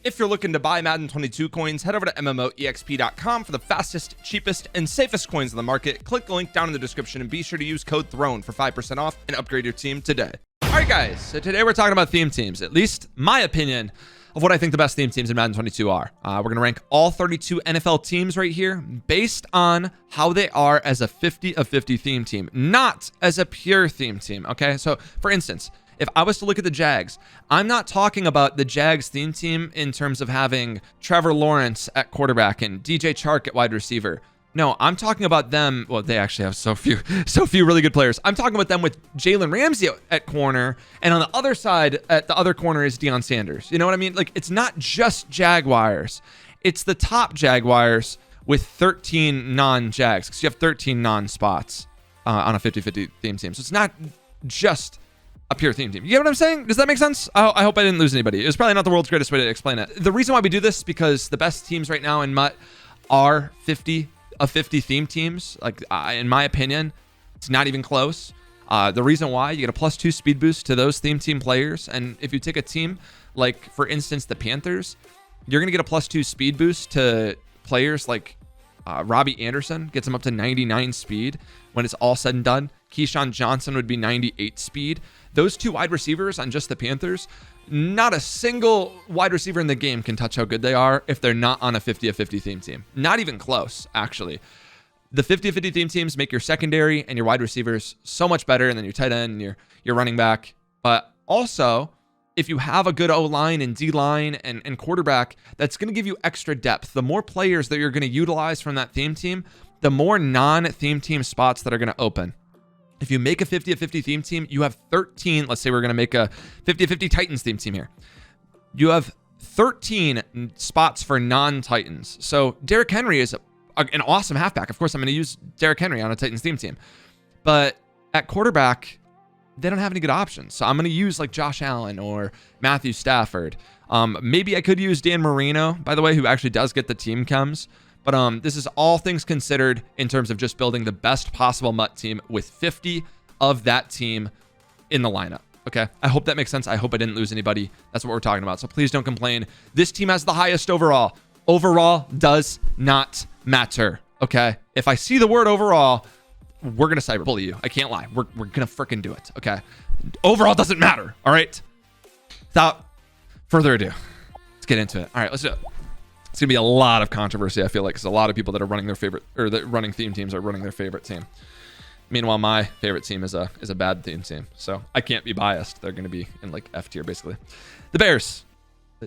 If you're looking to buy Madden 22 coins, head over to MMOEXP.com for the fastest, cheapest, and safest coins on the market. Click the link down in the description and be sure to use code THRONE for 5% off and upgrade your team today. All right, guys, so today we're talking about theme teams, at least my opinion of what I think the best theme teams in Madden 22 are. We're going to rank all 32 NFL teams right here based on how they are as a 50 of 50 theme team, not as a pure theme team, okay? So, for instance, if I was to look at the Jags, I'm not talking about the Jags theme team in terms of having Trevor Lawrence at quarterback and DJ Chark at wide receiver. No, I'm talking about them. Well, they actually have so few really good players. I'm talking about them with Jalen Ramsey at corner, and on the other side, at the other corner is Deion Sanders. You know what I mean? Like, it's not just Jaguars. It's the top Jaguars with 13 non-Jags, because you have 13 non-spots on a 50-50 theme team. So it's not just a pure theme team. You get what I'm saying? Does that make sense? I hope I didn't lose anybody. It was probably not the world's greatest way to explain it. The reason why we do this is because the best teams right now in MUT are 50 of 50 theme teams. Like, in my opinion, it's not even close. The reason why, you get a +2 speed boost to those theme team players. And if you take a team like, for instance, the Panthers, you're going to get a +2 speed boost to players like Robbie Anderson, gets him up to 99 speed when it's all said and done. Keyshawn Johnson would be 98 speed. Those two wide receivers on just the Panthers, not a single wide receiver in the game can touch how good they are if they're not on a 50 of 50 theme team. Not even close, actually. The 50 of 50 theme teams make your secondary and your wide receivers so much better, and then your tight end and your running back. But also, if you have a good O-line and D-line and quarterback, that's going to give you extra depth. The more players that you're going to utilize from that theme team, the more non-theme team spots that are going to open. If you make a 50 of 50 theme team, you have 13. Let's say we're going to make a 50 of 50 Titans theme team here. You have 13 spots for non-Titans. So Derrick Henry is an awesome halfback. Of course, I'm going to use Derrick Henry on a Titans theme team. But at quarterback, they don't have any good options. So I'm going to use like Josh Allen or Matthew Stafford. Maybe I could use Dan Marino, by the way, who actually does get the team chems. But this is all things considered in terms of just building the best possible MUT team with 50 of that team in the lineup. Okay, I hope that makes sense. I hope I didn't lose anybody. That's what we're talking about. So please don't complain. This team has the highest overall. Overall does not matter. Okay, if I see the word overall, we're going to cyberbully you. I can't lie. We're going to freaking do it. Okay, overall doesn't matter. All right, without further ado, let's get into it. All right, let's do it. It's going to be a lot of controversy, I feel like, because a lot of people that are running their favorite, or that running theme teams are running their favorite team. Meanwhile, my favorite team is a bad theme team, so I can't be biased. They're going to be in like F tier, basically. The Bears,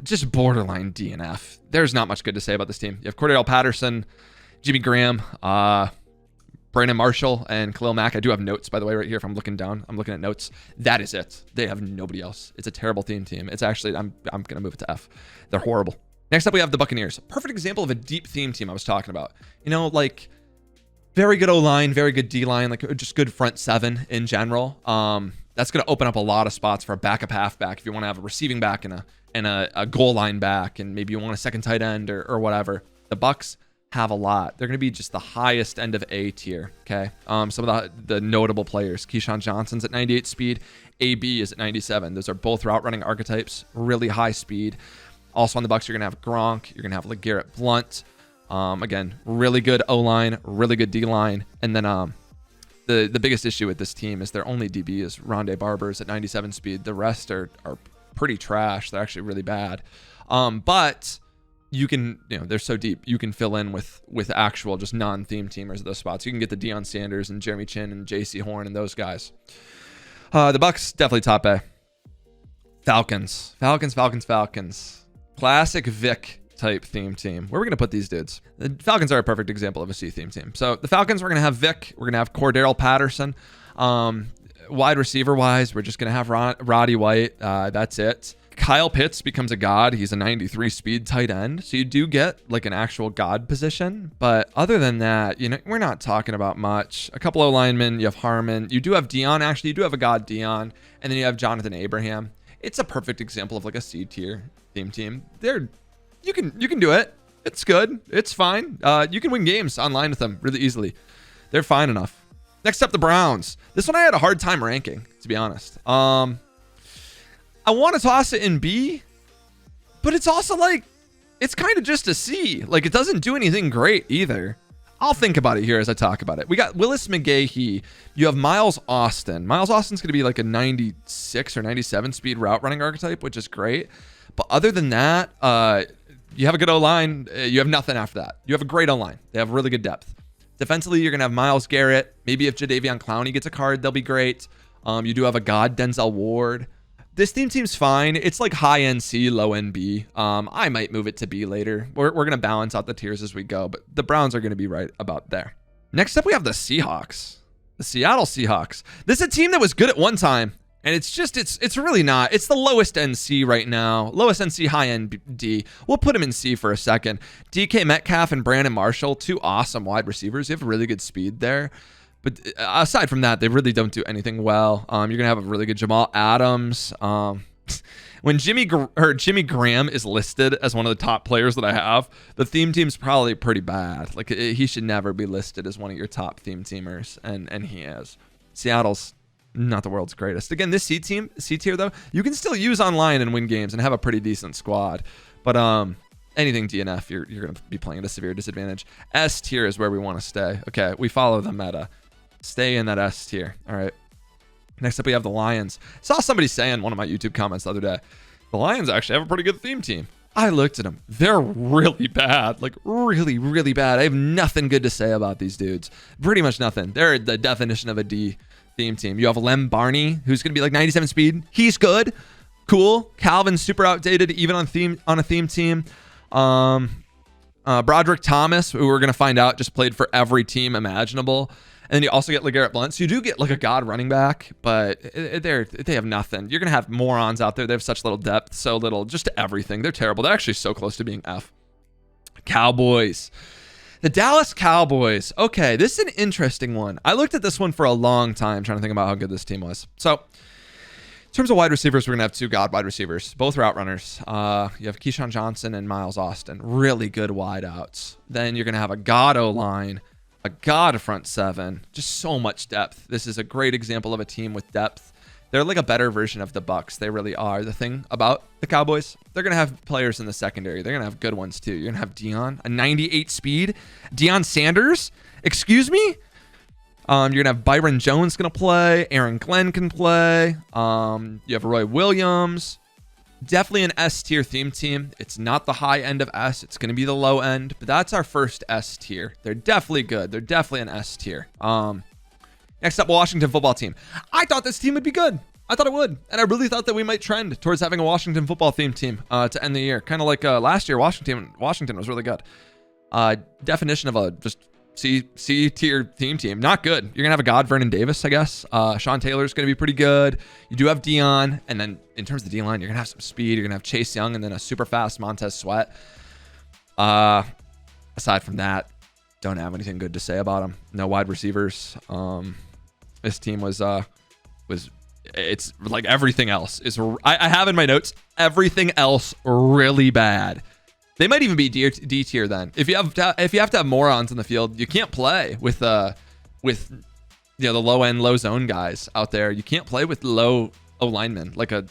just borderline D and F. There's not much good to say about this team. You have Cordell Patterson, Jimmy Graham, Brandon Marshall, and Khalil Mack. I do have notes, by the way, right here. If I'm looking down, I'm looking at notes. That is it. They have nobody else. It's a terrible theme team. It's actually, I'm going to move it to F. They're horrible. Next up, we have the Buccaneers. Perfect example of a deep theme team I was talking about. You know, like very good O-line, very good D-line, like just good front seven in general. That's going to open up a lot of spots for a backup halfback if you want to have a receiving back and a goal line back, and maybe you want a second tight end or whatever. The Bucs have a lot. They're going to be just the highest end of A tier, okay? Some of the notable players. Keyshawn Johnson's at 98 speed. AB is at 97. Those are both route running archetypes, really high speed. Also on the Bucs, you're going to have Gronk. You're going to have LeGarrette Blount. Again, really good O-line, really good D-line. And then the biggest issue with this team is their only DB is Rondé Barber's at 97 speed. The rest are pretty trash. They're actually really bad. But you can, they're so deep. You can fill in with actual just non-theme teamers at those spots. You can get the Deion Sanders and Jeremy Chin and J.C. Horn and those guys. The Bucs, definitely top A. Falcons. Classic Vic type theme team. Where are we going to put these dudes? The Falcons are a perfect example of a C theme team. So the Falcons, we're going to have Vic. We're going to have Cordell Patterson. Wide receiver wise, we're just going to have Roddy White. That's it. Kyle Pitts becomes a god. He's a 93 speed tight end. So you do get like an actual god position. But other than that, we're not talking about much. A couple of linemen. You have Harmon. You do have Dion. Actually, you do have a god Dion. And then you have Jonathan Abraham. It's a perfect example of like a C tier theme team. You can do it. It's good. It's fine. You can win games online with them really easily. They're fine enough. Next up, the Browns. This one I had a hard time ranking, to be honest. I want to toss it in B, but it's also like, it's kind of just a C. Like, it doesn't do anything great either. I'll think about it here as I talk about it. We got Willis McGahee. You have Miles Austin. Miles Austin's going to be like a 96 or 97 speed route running archetype, which is great. But other than that, you have a good O-line. You have nothing after that. You have a great O-line. They have really good depth. Defensively, you're going to have Myles Garrett. Maybe if Jadeveon Clowney gets a card, they'll be great. You do have a god, Denzel Ward. This team's fine. It's like high end C, low end B. I might move it to B later. We're going to balance out the tiers as we go, but the Browns are going to be right about there. Next up, we have the Seahawks. The Seattle Seahawks. This is a team that was good at one time, and it's really not. It's the lowest end C right now. Lowest end C, high end D. We'll put them in C for a second. DK Metcalf and Brandon Marshall, two awesome wide receivers. You have really good speed there. But aside from that, they really don't do anything well. You're going to have a really good Jamal Adams. When Jimmy Graham is listed as one of the top players that I have, the theme team's probably pretty bad. Like, he should never be listed as one of your top theme teamers, and he is. Seattle's not the world's greatest. Again, this C tier, though, you can still use online and win games and have a pretty decent squad. But anything DNF, you're going to be playing at a severe disadvantage. S tier is where we want to stay. Okay, we follow the meta. Stay in that S tier. All right. Next up, we have the Lions. Saw somebody say in one of my YouTube comments the other day, the Lions actually have a pretty good theme team. I looked at them. They're really bad. Like, really, really bad. I have nothing good to say about these dudes. Pretty much nothing. They're the definition of a D theme team. You have Lem Barney, who's going to be like 97 speed. He's good. Cool. Calvin's super outdated, even on a theme team. Broderick Thomas, who we're going to find out just played for every team imaginable. And then you also get LeGarrette Blount. So you do get like a god running back, but they have nothing. You're going to have morons out there. They have such little depth, so little, just everything. They're terrible. They're actually so close to being F. Cowboys. The Dallas Cowboys. Okay, this is an interesting one. I looked at this one for a long time trying to think about how good this team was. So in terms of wide receivers, we're going to have two god wide receivers, both route runners. You have Keyshawn Johnson and Miles Austin. Really good wideouts. Then you're going to have a god O-line. A god front seven, just so much depth. This is a great example of a team with depth. They're like a better version of the Bucs. They really are. The thing about the Cowboys, they're going to have players in the secondary. They're going to have good ones too. You're going to have Deion, a 98 speed. Deion Sanders, excuse me? You're going to have Byron Jones going to play. Aaron Glenn can play. You have Roy Williams. Definitely an S tier theme team. It's not the high end of S. It's going to be the low end, but that's our first S tier. They're definitely good. They're definitely an S tier. Next up, Washington football team. I thought this team would be good. I thought it would. And I really thought that we might trend towards having a Washington football theme team to end the year. Kind of like last year, Washington was really good. Definition of a just C tier theme team. Not good. You're going to have a god Vernon Davis, I guess. Sean Taylor's going to be pretty good. You do have Deion. And then in terms of the D-line, you're going to have some speed. You're going to have Chase Young and then a super fast Montez Sweat. Aside from that, don't have anything good to say about them. No wide receivers. This team was it's like everything else is. I have in my notes, everything else really bad. They might even be D tier then. If you have to have morons in the field, you can't play with the low end, low zone guys out there. You can't play with low O linemen like an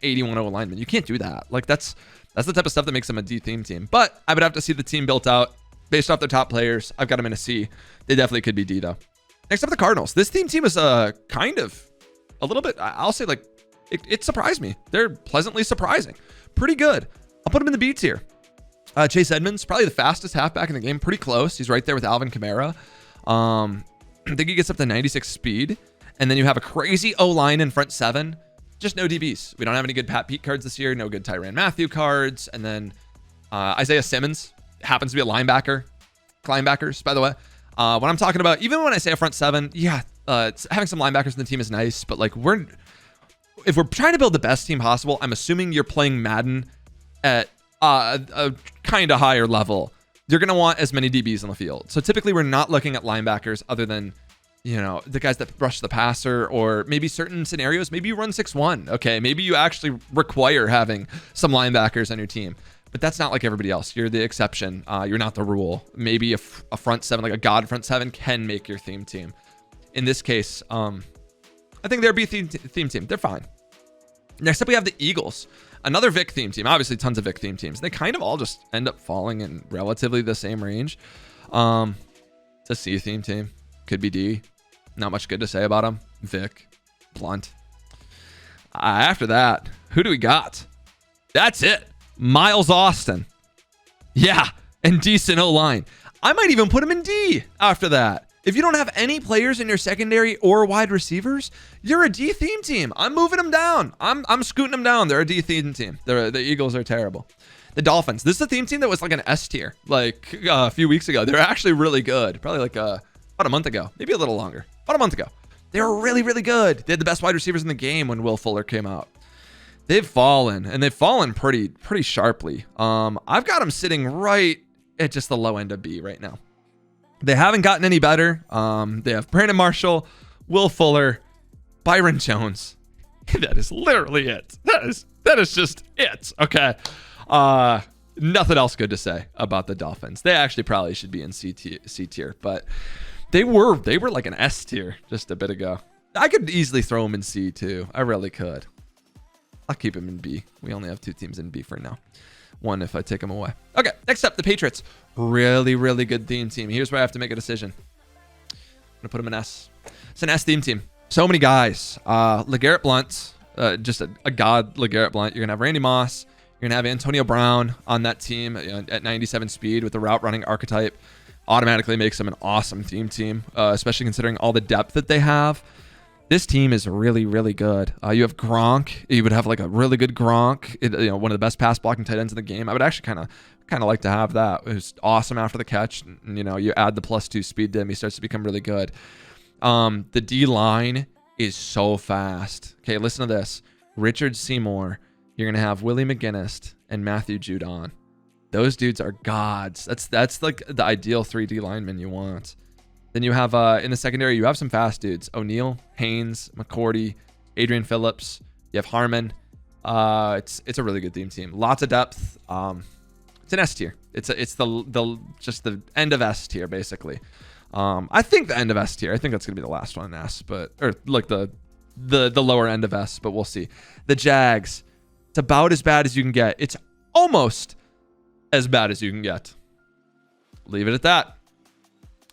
81 O lineman. You can't do that. Like that's the type of stuff that makes them a D theme team. But I would have to see the team built out based off their top players. I've got them in a C. They definitely could be D though. Next up, the Cardinals. This theme team is kind of a little bit. I'll say like it surprised me. They're pleasantly surprising. Pretty good. I'll put them in the B tier. Chase Edmonds, probably the fastest halfback in the game. Pretty close. He's right there with Alvin Kamara. I think he gets up to 96 speed. And then you have a crazy O-line in front seven. Just no DBs. We don't have any good Pat Pete cards this year. No good Tyrann Mathieu cards. And then Isaiah Simmons happens to be a linebacker. Linebackers, by the way. When I'm talking about, even when I say a front seven, yeah, having some linebackers in the team is nice. But like if we're trying to build the best team possible, I'm assuming you're playing Madden at a kind of higher level. You're going to want as many DBs on the field. So typically we're not looking at linebackers other than, the guys that rush the passer, or maybe certain scenarios, maybe you run 6-1. Okay. Maybe you actually require having some linebackers on your team, but that's not like everybody else. You're the exception. You're not the rule. Maybe a front seven, like a god front seven, can make your theme team. In this case, I think they're B theme team. They're fine. Next up, we have the Eagles. Another Vic theme team. Obviously, tons of Vic theme teams. They kind of all just end up falling in relatively the same range. It's a C theme team. Could be D. Not much good to say about them. Vic, Blunt. After that, who do we got? That's it. Miles Austin. Yeah, and decent O-line. I might even put him in D after that. If you don't have any players in your secondary or wide receivers, you're a D theme team. I'm moving them down. I'm scooting them down. They're a D theme team. The Eagles are terrible. The Dolphins. This is a theme team that was like an S tier like a few weeks ago. They're actually really good. Probably like about a month ago. Maybe a little longer. About a month ago. They were really, really good. They had the best wide receivers in the game when Will Fuller came out. They've fallen, and they've fallen pretty sharply. I've got them sitting right at just the low end of B right now. They haven't gotten any better. They have Brandon Marshall, Will Fuller, Byron Jones. That is literally it. That is just it. Okay. Nothing else good to say about the Dolphins. They actually probably should be in C tier, but they were like an S tier just a bit ago. I could easily throw them in C too. I really could. I'll keep them in B. We only have 2 teams in B for now. 1 if I take them away. Okay, next up, the Patriots. Really, really good theme team. Here's where I have to make a decision. I'm going to put them in S. It's an S theme team. So many guys. LeGarrette Blount, just a god LeGarrette Blount. You're going to have Randy Moss. You're going to have Antonio Brown on that team at 97 speed with the route running archetype. Automatically makes them an awesome theme team, especially considering all the depth that they have. This team is really, really good. You have Gronk. You would have like a really good Gronk, one of the best pass blocking tight ends in the game. I would actually kind of like to have that. It was awesome after the catch. And, you add the +2 speed to him, he starts to become really good. The D line is so fast. Okay, listen to this. Richard Seymour. You're gonna have Willie McGinnis and Matthew Judon. Those dudes are gods. That's like the ideal 3D lineman you want. Then you have in the secondary, you have some fast dudes. O'Neal, Haynes, McCourty, Adrian Phillips. You have Harmon. It's a really good theme team. Lots of depth. It's an S tier. It's just the end of S tier basically. I think the end of S tier. I think that's gonna be the last one in S, or like the lower end of S, but we'll see. The Jags. It's about as bad as you can get. It's almost as bad as you can get. Leave it at that.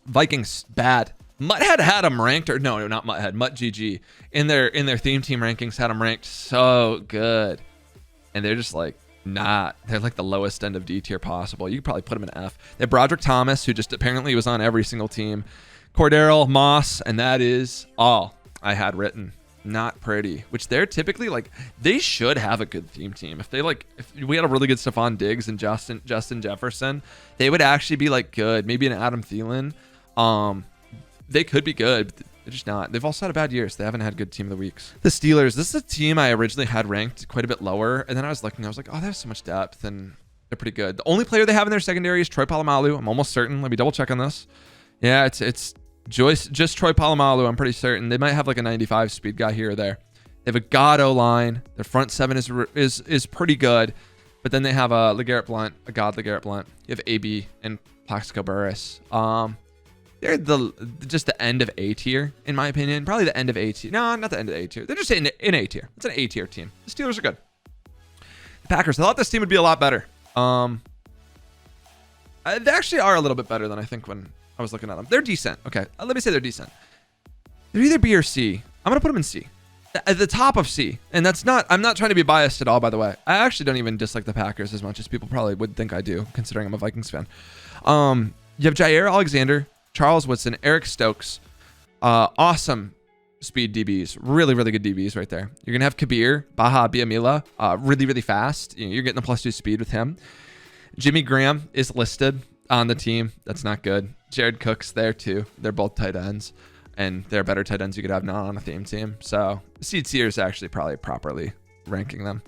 Vikings, bad. Mutthead had them ranked, or no, not Mutthead, MuttGG. In their theme team rankings had them ranked so good. And they're just like, they're like the lowest end of D tier possible. You could probably put them in F. They have Broderick Thomas, who just apparently was on every single team. Cordero, Moss, and that is all I had written. Not pretty, which they're typically like, they should have a good theme team. If we had a really good Stephon Diggs and Justin Jefferson, they would actually be like good. Maybe an Adam Thielen. They could be good, but they're just not. They've also had a bad year, so they haven't had good team of the weeks. The Steelers, this is a team I originally had ranked quite a bit lower, and then I was looking, I was like, oh, they have so much depth, and they're pretty good. The only player they have in their secondary is Troy Polamalu. I'm almost certain. Let me double check on this. Yeah, it's just Troy Polamalu. I'm pretty certain. They might have like a 95 speed guy here or there. They have a god O-line. Their front seven is pretty good, but then they have a LeGarrette Blount, a god LeGarrette Blount. You have AB and Plaxico Burress. They're just the end of A tier, in my opinion. Probably the end of A tier. No, not the end of A tier. They're just in A tier. It's an A tier team. The Steelers are good. The Packers. I thought this team would be a lot better. They actually are a little bit better than I think when I was looking at them. They're decent. Okay, let me say they're decent. They're either B or C. I'm gonna put them in C. At the top of C. And that's not. I'm not trying to be biased at all, by the way. I actually don't even dislike the Packers as much as people probably would think I do, considering I'm a Vikings fan. You have Jair Alexander, Charles Woodson, Eric Stokes, awesome speed DBs, really, really good DBs right there. You're going to have Kabir, Baha Biamila, really, really fast. You're getting the +2 speed with him. Jimmy Graham is listed on the team. That's not good. Jared Cook's there too. They're both tight ends, and they're better tight ends you could have not on a theme team. So C tier is actually probably properly ranking them.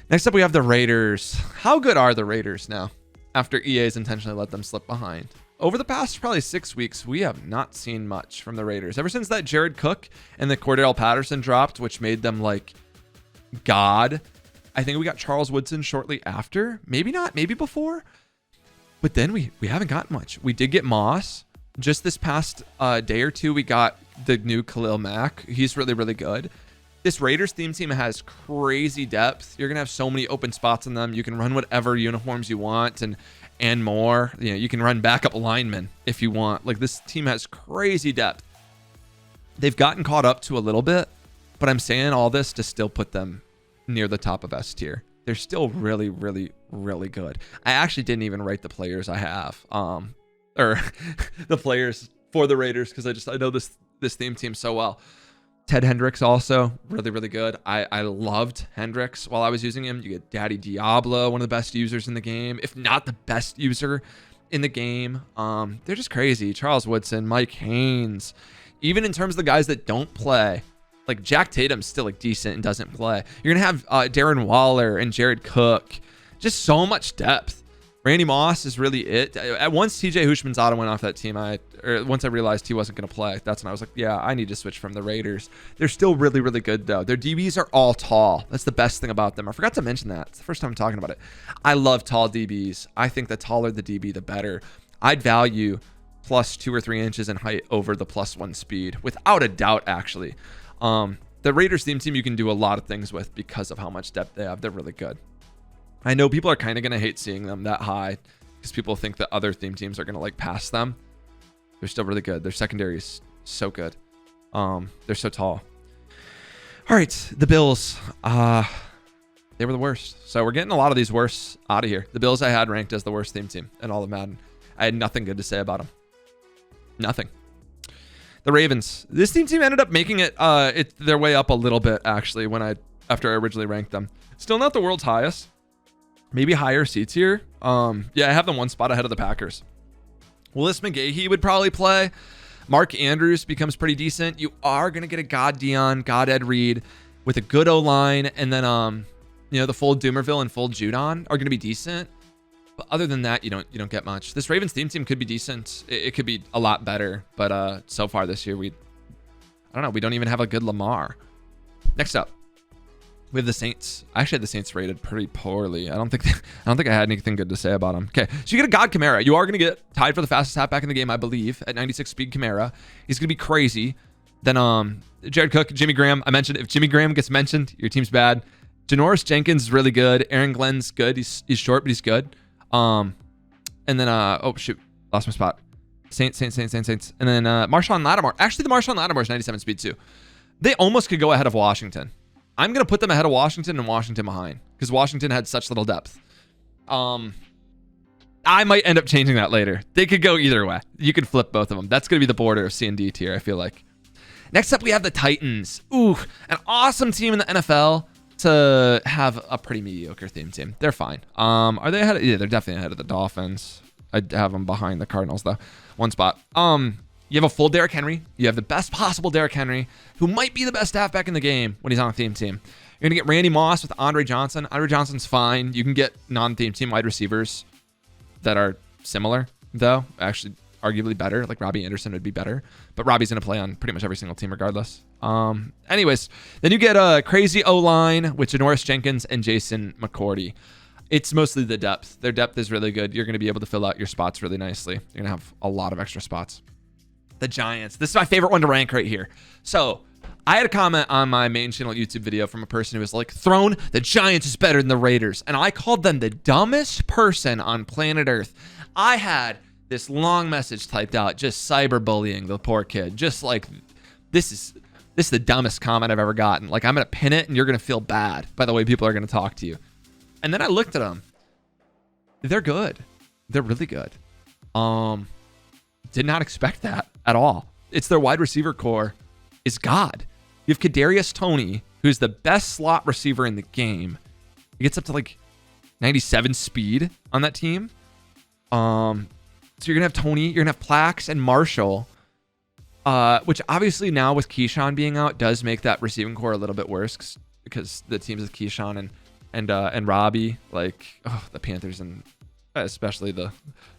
Next up, we have the Raiders. How good are the Raiders now after EA's intentionally let them slip behind? Over the past probably 6 weeks, we have not seen much from the Raiders. Ever since that Jared Cook and the Cordell Patterson dropped, which made them like God. I think we got Charles Woodson shortly after. Maybe not, maybe before. But then we haven't got much. We did get Moss. Just this past day or two, we got the new Khalil Mack. He's really, really good. This Raiders theme team has crazy depth. You're going to have so many open spots in them. You can run whatever uniforms you want and more. You know, you can run backup linemen if you want. Like, this team has crazy depth. They've gotten caught up to a little bit, but I'm saying all this to still put them near the top of S tier. They're still really, really, really good. I actually didn't even write the players I have, or the players for the Raiders, because I know this theme team so well. Ted Hendricks also really, really good. I loved Hendricks while I was using him. You get Daddy Diablo, one of the best users in the game, if not the best user in the game. They're just crazy. Charles Woodson, Mike Haynes, even in terms of the guys that don't play, like Jack Tatum's still like decent and doesn't play. You're gonna have Darren Waller and Jared Cook. Just so much depth. Randy Moss is really it. Once TJ Hushmanzada went off that team, once I realized he wasn't going to play, that's when I was like, yeah, I need to switch from the Raiders. They're still really, really good, though. Their DBs are all tall. That's the best thing about them. I forgot to mention that. It's the first time I'm talking about it. I love tall DBs. I think the taller the DB, the better. I'd value plus 2 or 3 inches in height over the +1 speed, without a doubt, actually. The Raiders theme team you can do a lot of things with because of how much depth they have. They're really good. I know people are kind of going to hate seeing them that high because people think that other theme teams are going to like pass them. They're still really good. Their secondary is so good. They're so tall. All right, the Bills. They were the worst. So we're getting a lot of these worst out of here. The Bills I had ranked as the worst theme team in all of Madden. I had nothing good to say about them. Nothing. The Ravens. This theme team ended up making it their way up a little bit, actually, after I originally ranked them. Still not the world's highest. Maybe higher seats here. Yeah, I have them one spot ahead of the Packers. Willis McGahee would probably play. Mark Andrews becomes pretty decent. You are going to get a God Dion, God Ed Reed with a good O-line. And then, the full Doomerville and full Judon are going to be decent. But other than that, you don't get much. This Ravens theme team could be decent. It could be a lot better. But so far this year, I don't know. We don't even have a good Lamar. Next up. We have the Saints. I actually had the Saints rated pretty poorly. I don't think I had anything good to say about them. Okay, so you get a God Kamara. You are going to get tied for the fastest halfback in the game, I believe, at 96 speed Kamara. He's going to be crazy. Then Jared Cook, Jimmy Graham. I mentioned if Jimmy Graham gets mentioned, your team's bad. Janoris Jenkins is really good. Aaron Glenn's good. He's short, but he's good. And then oh shoot, lost my spot. Saints. And then Marshawn Lattimore. Actually, the Marshawn Lattimore is 97 speed too. They almost could go ahead of Washington. I'm going to put them ahead of Washington and Washington behind because Washington had such little depth. I might end up changing that later. They could go either way. You could flip both of them. That's going to be the border of C and D tier, I feel like. Next up, we have the Titans. Ooh, an awesome team in the NFL to have a pretty mediocre theme team. They're fine. Are they ahead? Yeah, they're definitely ahead of the Dolphins. I'd have them behind the Cardinals, though. One spot. You have a full Derrick Henry. You have the best possible Derrick Henry, who might be the best halfback in the game when he's on a theme team. You're going to get Randy Moss with Andre Johnson. Andre Johnson's fine. You can get non-theme team wide receivers that are similar, though. Actually, arguably better. Like Robbie Anderson would be better. But Robbie's going to play on pretty much every single team regardless. Anyways, then you get a crazy O-line with Janoris Jenkins and Jason McCourty. It's mostly the depth. Their depth is really good. You're going to be able to fill out your spots really nicely. You're going to have a lot of extra spots. The Giants. This is my favorite one to rank right here. So I had a comment on my main channel YouTube video from a person who was like, Throne, the Giants is better than the Raiders. And I called them the dumbest person on planet Earth. I had this long message typed out, just cyberbullying the poor kid. Just like, this is the dumbest comment I've ever gotten. Like, I'm going to pin it and you're going to feel bad by the way people are going to talk to you. And then I looked at them. They're good. They're really good. Did not expect that at all. It's their wide receiver core is God. You have Kadarius Toney, who's the best slot receiver in the game. He gets up to like 97 speed on that team. So you're going to have Toney, you're going to have Plax and Marshall, which obviously now with Keyshawn being out does make that receiving core a little bit worse because the teams with Keyshawn and Robbie, like the Panthers and especially the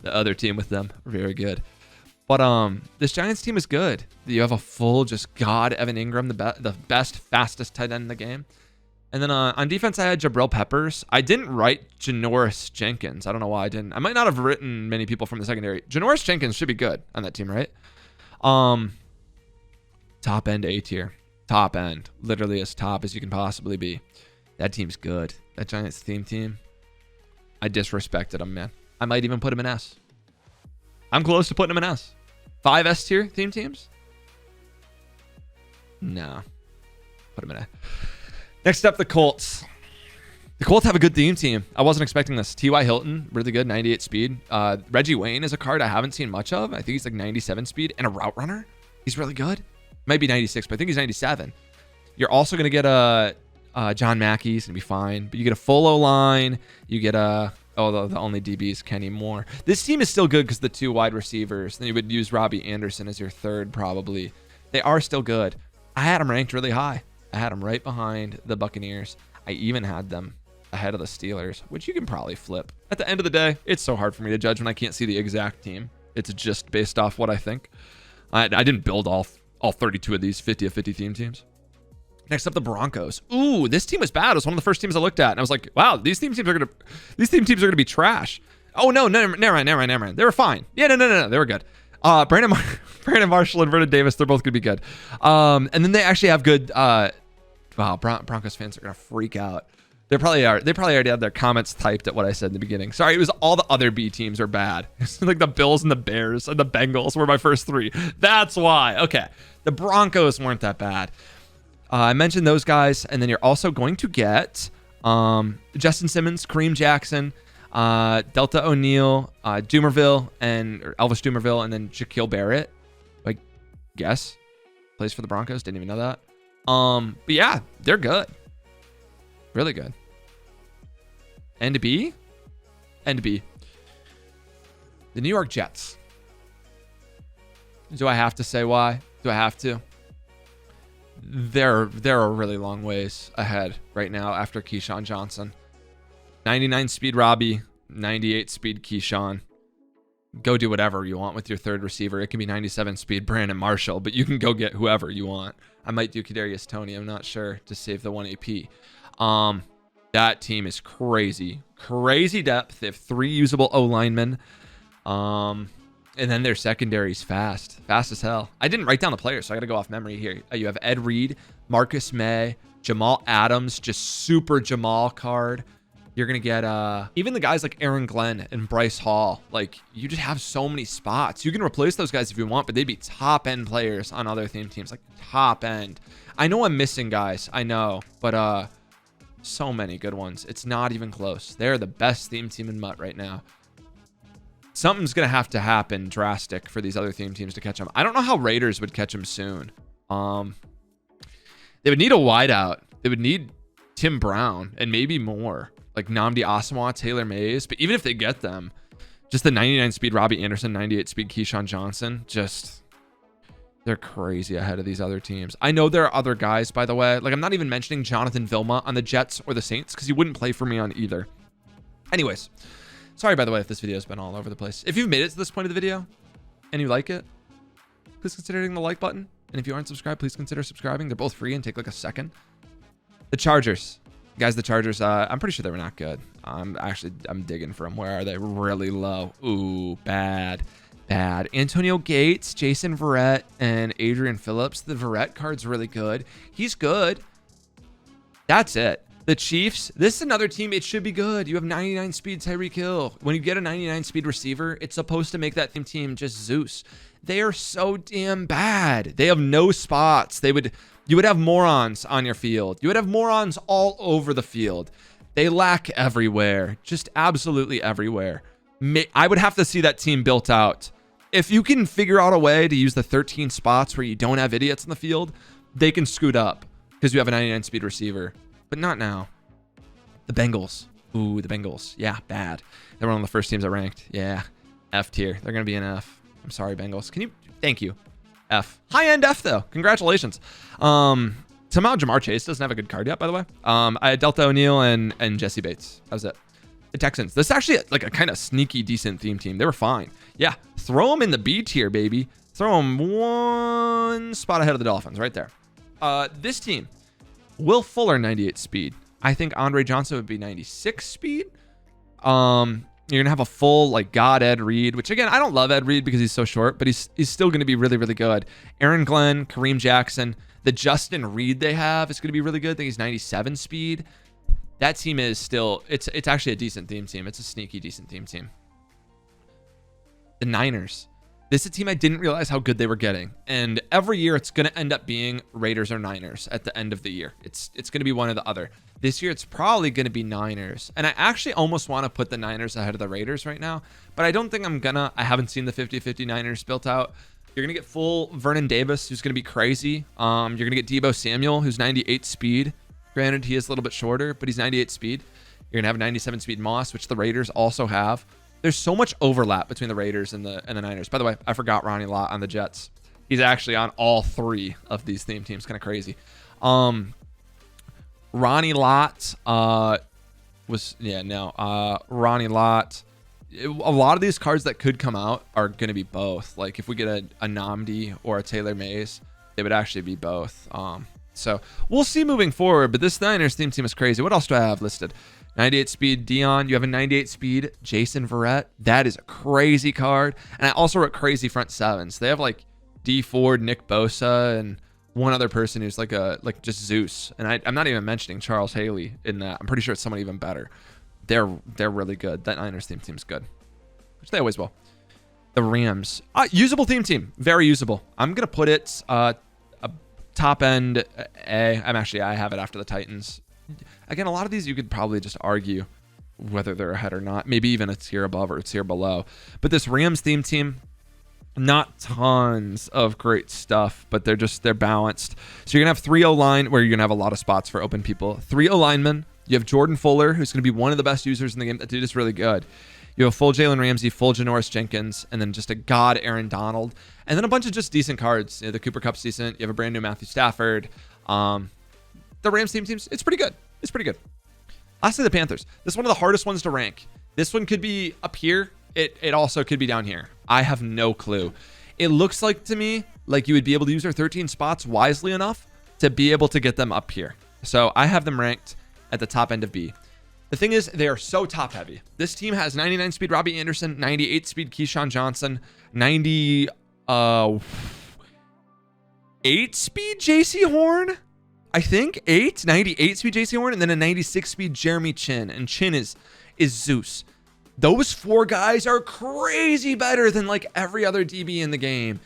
other team with them are very good. But this Giants team is good. You have a full just God Evan Ingram, the best, fastest tight end in the game. And then on defense, I had Jabril Peppers. I didn't write Janoris Jenkins. I don't know why I didn't. I might not have written many people from the secondary. Janoris Jenkins should be good on that team, right? Top end A tier. top end, literally as top as you can possibly be. That team's good. That Giants theme team, I disrespected them, man. I might even put them in S. I'm close to putting them in S. 5 S tier theme teams? No. Put them in A. Next up, the Colts. The Colts have a good theme team. I wasn't expecting this. T.Y. Hilton, really good, 98 speed. Reggie Wayne is a card I haven't seen much of. I think he's like 97 speed. And a route runner. He's really good. Might be 96, but I think he's 97. You're also going to get a John Mackey's going to be fine. But you get a full O-line. You get a... Oh, the only DB is Kenny Moore. This team is still good because the 2 wide receivers. Then you would use Robbie Anderson as your third probably. They are still good. I had them ranked really high. I had them right behind the Buccaneers. I even had them ahead of the Steelers, which you can probably flip. At the end of the day, it's so hard for me to judge when I can't see the exact team. It's just based off what I think. I didn't build all 32 of these 50 of 50 theme teams. Next up, the Broncos. Ooh, this team was bad. It was one of the first teams I looked at, and I was like, "Wow, these theme teams are gonna be trash." Oh no, never mind. They were fine. Yeah, no, they were good. Brandon Marshall and Vernon Davis, they're both gonna be good. And then they actually have good. Wow, Broncos fans are gonna freak out. They probably are. They probably already had their comments typed at what I said in the beginning. Sorry, it was all the other B teams are bad. Like the Bills and the Bears and the Bengals were my first 3. That's why. Okay, the Broncos weren't that bad. I mentioned those guys, and then you're also going to get Justin Simmons, Kareem Jackson, Delta O'Neal, Elvis Dumerville, and then Shaquille Barrett. I guess plays for the Broncos. Didn't even know that. But yeah, they're good, really good. And to be, the New York Jets. Do I have to say why? Do I have to? They're a really long ways ahead right now after Keyshawn Johnson. 99 speed Robbie, 98 speed Keyshawn. Go do whatever you want with your third receiver. It can be 97 speed Brandon Marshall, but you can go get whoever you want. I might do Kadarius Toney. I'm not sure to save the 1 AP. That team is crazy. Crazy depth. They have 3 usable O-linemen. And then their secondary's fast as hell. I didn't write down the players, so I got to go off memory here. You have Ed Reed, Marcus May, Jamal Adams, just super Jamal card. You're going to get even the guys like Aaron Glenn and Bryce Hall. Like, you just have so many spots. You can replace those guys if you want, but they'd be top-end players on other theme teams. Like, top-end. I know I'm missing guys. I know. But so many good ones. It's not even close. They're the best theme team in MUT right now. Something's going to have to happen drastic for these other theme teams to catch them. I don't know how Raiders would catch them soon. They would need a wideout. They would need Tim Brown and maybe more. Like Nnamdi Asomugha, Taylor Mays. But even if they get them, just the 99 speed Robbie Anderson, 98 speed Keyshawn Johnson, just they're crazy ahead of these other teams. I know there are other guys, by the way. Like, I'm not even mentioning Jonathan Vilma on the Jets or the Saints because he wouldn't play for me on either. Anyways. Sorry, by the way, if this video has been all over the place. If you've made it to this point of the video and you like it, please consider hitting the like button. And if you aren't subscribed, please consider subscribing. They're both free and take like a second. The Chargers. Guys, the Chargers, I'm pretty sure they were not good. I'm digging for them. Where are they? Really low. Ooh, bad. Antonio Gates, Jason Verrett, and Adrian Phillips. The Verrett card's really good. He's good. That's it. The Chiefs, this is another team. It should be good. You have 99 speed Tyreek Hill. When you get a 99 speed receiver, it's supposed to make that team just Zeus. They are so damn bad. They have no spots. You would have morons on your field. You would have morons all over the field. They lack everywhere, just absolutely everywhere. I would have to see that team built out. If you can figure out a way to use the 13 spots where you don't have idiots in the field, they can scoot up because you have a 99 speed receiver. But not now. The Bengals. Ooh, the Bengals. Yeah, bad. They were one of the first teams I ranked. Yeah, F tier. They're going to be an F. I'm sorry, Bengals. Thank you. F. High-end F, though. Congratulations. Somehow Jamar Chase doesn't have a good card yet, by the way. I had Delta O'Neal and Jesse Bates. That was it. The Texans. This is actually like a kind of sneaky, decent theme team. They were fine. Yeah, throw them in the B tier, baby. Throw them one spot ahead of the Dolphins right there. This team. Will Fuller, 98 speed. I think Andre Johnson would be 96 speed. You're going to have a full, like, God Ed Reed, which, again, I don't love Ed Reed because he's so short, but he's still going to be really, really good. Aaron Glenn, Kareem Jackson. The Justin Reed they have is going to be really good. I think he's 97 speed. That team is still, it's actually a decent theme team. It's a sneaky decent theme team. The Niners. This is a team I didn't realize how good they were getting. And every year it's going to end up being Raiders or Niners at the end of the year. It's going to be one or the other. This year it's probably going to be Niners. And I actually almost want to put the Niners ahead of the Raiders right now. But I don't think I'm going to. I haven't seen the 50-50 Niners built out. You're going to get full Vernon Davis, who's going to be crazy. You're going to get Deebo Samuel, who's 98 speed. Granted, he is a little bit shorter, but he's 98 speed. You're going to have 97 speed Moss, which the Raiders also have. There's so much overlap between the Raiders and the Niners. By the way, I forgot Ronnie Lott on the Jets. He's actually on all three of these theme teams. Kind of crazy. Ronnie Lott Ronnie Lott. A lot of these cards that could come out are going to be both. Like if we get a Nnamdi or a Taylor Mays, they would actually be both. So we'll see moving forward. But this Niners theme team is crazy. What else do I have listed? 98 speed Dion. You have a 98 speed Jason Verrett. That is a crazy card. And I also wrote crazy front sevens. They have like D Ford, Nick Bosa, and one other person who's like just Zeus. And I'm not even mentioning Charles Haley in that. I'm pretty sure it's someone even better. They're really good. That Niners theme team's good, which they always will. The Rams, usable theme team, very usable. I'm gonna put it a top end A. I have it after the Titans. Again, a lot of these you could probably just argue whether they're ahead or not. Maybe even a tier above or a tier below. But this Rams theme team, not tons of great stuff, but they're balanced. So you're gonna have 3 O-line where you're gonna have a lot of spots for open people. 3 O-linemen. You have Jordan Fuller, who's going to be one of the best users in the game. That dude is really good. You have full Jalen Ramsey, full Janoris Jenkins, and then just a god Aaron Donald. And then a bunch of just decent cards. You know, the Cooper Cup's decent. You have a brand new Matthew Stafford. The Rams team's, it's pretty good. It's pretty good. Lastly, the Panthers. This is one of the hardest ones to rank. This one could be up here. It also could be down here. I have no clue. It looks like to me like you would be able to use their 13 spots wisely enough to be able to get them up here. So I have them ranked at the top end of B. The thing is, they are so top heavy. This team has 99 speed Robbie Anderson, 98 speed Keyshawn Johnson, 98 speed JC Horn, I think 98 speed JC Horn, and then a 96 speed Jeremy Chin. And Chin is Zeus. Those 4 guys are crazy better than like every other DB in the game,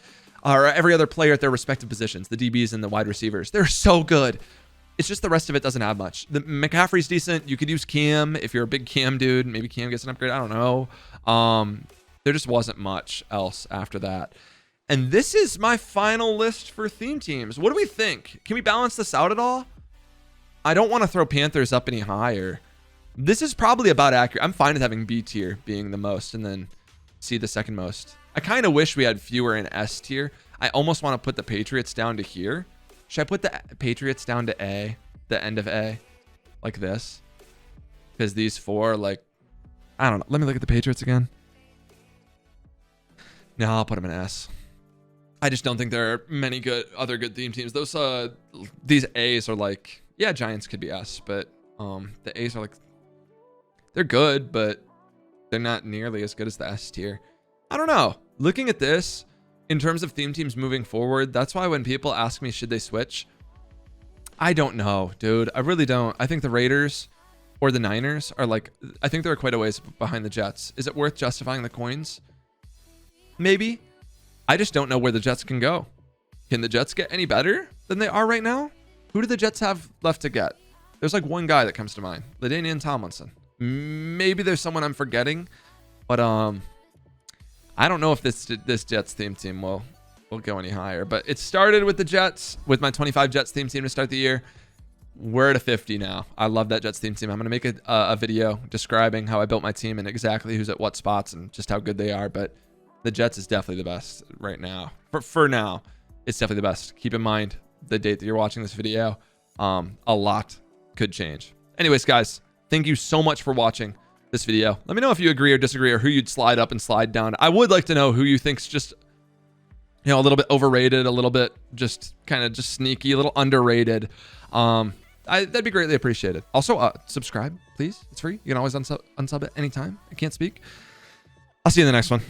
or every other player at their respective positions, the DBs and the wide receivers. They're so good. It's just the rest of it doesn't have much. The McCaffrey's decent. You could use Cam if you're a big Cam dude. Maybe Cam gets an upgrade. I don't know. There just wasn't much else after that. And this is my final list for theme teams. What do we think? Can we balance this out at all? I don't want to throw Panthers up any higher. This is probably about accurate. I'm fine with having B tier being the most and then C the second most. I kind of wish we had fewer in S tier. I almost want to put the Patriots down to here. Should I put the Patriots down to A, the end of A, like this? Because these 4, like, I don't know. Let me look at the Patriots again. No, I'll put them in S. I just don't think there are many other good theme teams. These A's are like, yeah, Giants could be S, but the A's are like, they're good, but they're not nearly as good as the S tier. I don't know. Looking at this, in terms of theme teams moving forward, that's why when people ask me, should they switch? I don't know, dude. I really don't. I think the Raiders or the Niners are like, I think they're quite a ways behind the Jets. Is it worth justifying the coins? Maybe. I just don't know where the Jets can go. Can the Jets get any better than they are right now? Who do the Jets have left to get? There's like one guy that comes to mind. LaDainian Tomlinson. Maybe there's someone I'm forgetting, but I don't know if this Jets theme team will go any higher. But it started with the Jets, with my 25 Jets theme team to start the year. We're at a 50 now. I love that Jets theme team. I'm going to make a video describing how I built my team and exactly who's at what spots and just how good they are. But the Jets is definitely the best right now. For now, it's definitely the best. Keep in mind the date that you're watching this video. A lot could change. Anyways, guys, thank you so much for watching this video. Let me know if you agree or disagree or who you'd slide up and slide down. I would like to know who you think's just, you know, a little bit overrated, a little bit just kind of just sneaky, a little underrated. That'd be greatly appreciated. Also, subscribe, please. It's free. You can always unsub at any time. I can't speak. I'll see you in the next one.